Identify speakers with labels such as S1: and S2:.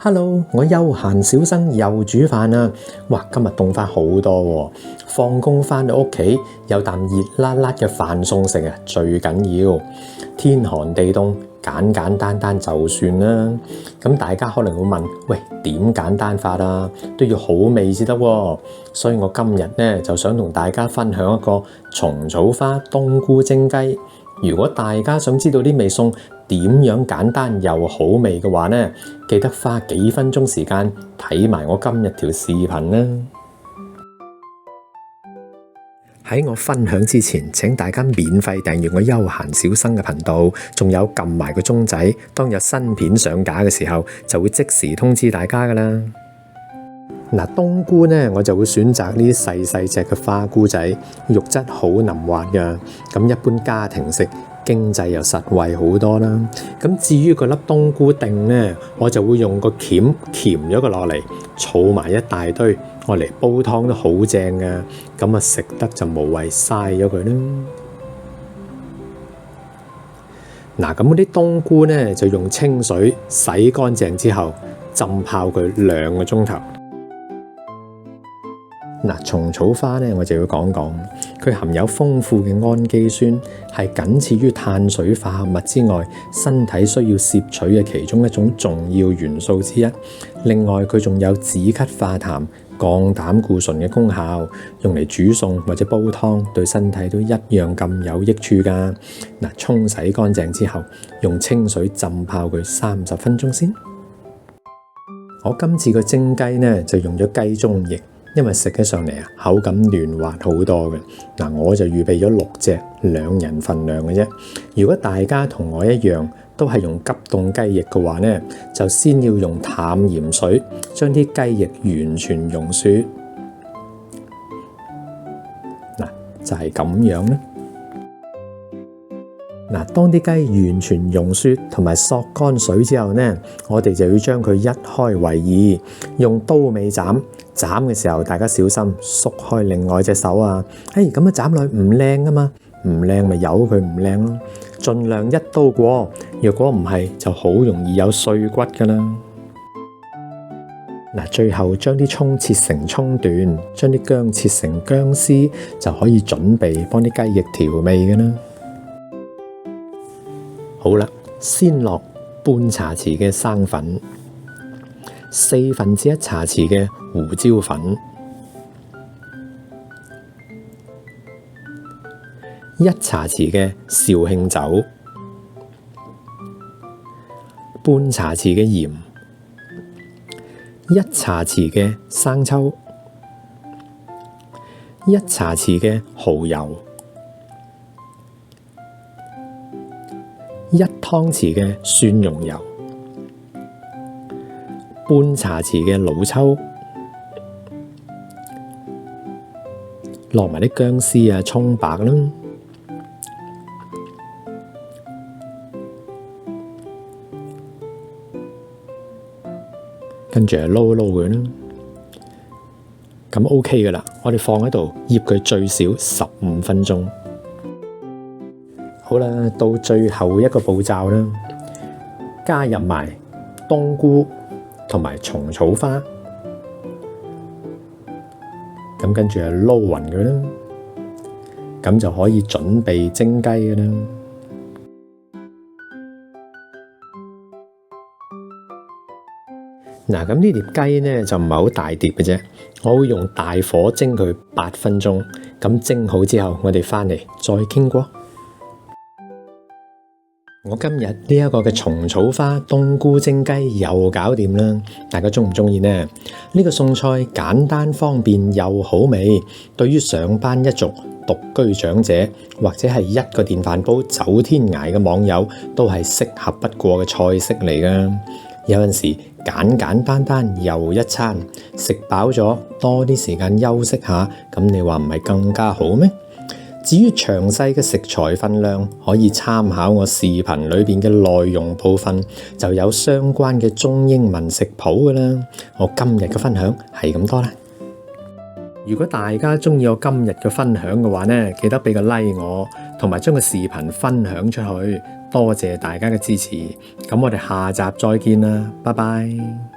S1: Hello，我休閒小生又煮飯啦！哇，今日凍翻好多喎，放工翻到屋企有啖熱辣辣嘅飯餸食啊，最緊要。天寒地凍，簡簡單單就算啦。咁大家可能會問，喂，點簡單法啊？都要好味先得喎。所以我今日呢就想同大家分享一個蟲草花冬菇蒸雞。如果大家想知道呢味餸點樣簡單又好味嘅話呢，記得花幾分鐘時間睇埋我今日條視頻啦。喺我分享之前，請大家免費訂閱我休閒小生嘅頻道，仲有撳埋個鐘仔，當有新片上架嘅時候，就會即時通知大家噶啦。嗱，冬菇呢，我就會選擇呢啲細細隻嘅花菇仔，肉質好腍滑噶。咁一般家庭食，經濟又實惠好多啦。咁至於嗰粒冬菇錠呢，我就會用個鉗鉗咗佢落嚟，儲埋一大堆，我嚟煲湯都好正噶。咁啊食得就無謂嘥咗佢啦。嗱，咁嗰啲冬菇呢，就用清水洗乾淨之後，浸泡佢2個鐘頭。嗱，蟲草花呢，我就要講講，佢含有豐富嘅氨基酸，係僅次於碳水化合物之外，身體需要攝取嘅其中一種重要元素之一。另外，佢仲有止咳化痰、降膽固醇嘅功效，用嚟煮餸或者煲湯，對身體都一樣咁有益處㗎。嗱，沖洗乾淨之後，用清水浸泡佢30分鐘先。我今次個蒸雞呢，就用咗雞中翼。因為食起上嚟口感嫩滑好多嘅。嗱，我就預備咗6隻2人份量嘅啫。如果大家同我一樣都係用急凍雞翼嘅話呢，就先要用淡鹽水將啲雞翼完全溶雪。嗱，就係咁樣啦。嗱，當啲雞完全溶雪同埋索乾水之後呢，我哋就要將佢一開為二，用刀尾斬嘅時候，大家小心縮開另外隻手啊！咁樣斬落去唔靚啊嘛，唔靚咪由佢唔靚咯，盡量一刀過。若果唔係，就好容易有碎骨噶啦。嗱，最後將啲蔥切成蔥段，將啲薑切成薑絲，就可以準備幫啲雞翼調味噶啦。好啦，先落半茶匙嘅生粉，1/4茶匙嘅胡椒粉，1茶匙嘅紹興酒，半茶匙嘅鹽，1茶匙嘅生抽，1茶匙嘅蠔油，1湯匙嘅蒜蓉油，半茶匙嘅老抽，落埋啲薑絲啊、蔥白啦，跟住就撈一撈佢啦。咁 OK 噶啦，我哋放喺度醃佢最少15分鐘。好啦，到最後一個步驟啦，加入埋冬菇同埋蟲草花，咁跟住就撈勻佢啦，咁就可以準備蒸雞㗎啦。嗱，咁呢碟雞呢就唔係好大碟嘅啫，我會用大火蒸佢8分鐘，咁蒸好之後，我哋返嚟再傾過。我今日呢一個嘅蟲草花冬菇蒸雞又搞掂啦，大家鍾唔鍾意呢？呢個餸菜簡單方便又好味，對於上班一族、獨居長者或者係一個電飯煲走天涯嘅網友都係適合不過嘅菜式嚟㗎。有陣時簡簡單單又一餐，食飽咗多啲時間休息下，咁你話唔係更加好咩？至於詳細嘅食材分量，可以參考我視頻裏邊嘅內容部分，就有相關嘅中英文食譜㗎啦。我今日嘅分享係咁多啦。如果大家鍾意我今日嘅分享嘅話呢，記得俾個 like 我，同埋將個視頻分享出去。多謝大家嘅支持，咁我哋下集再見啦，拜拜。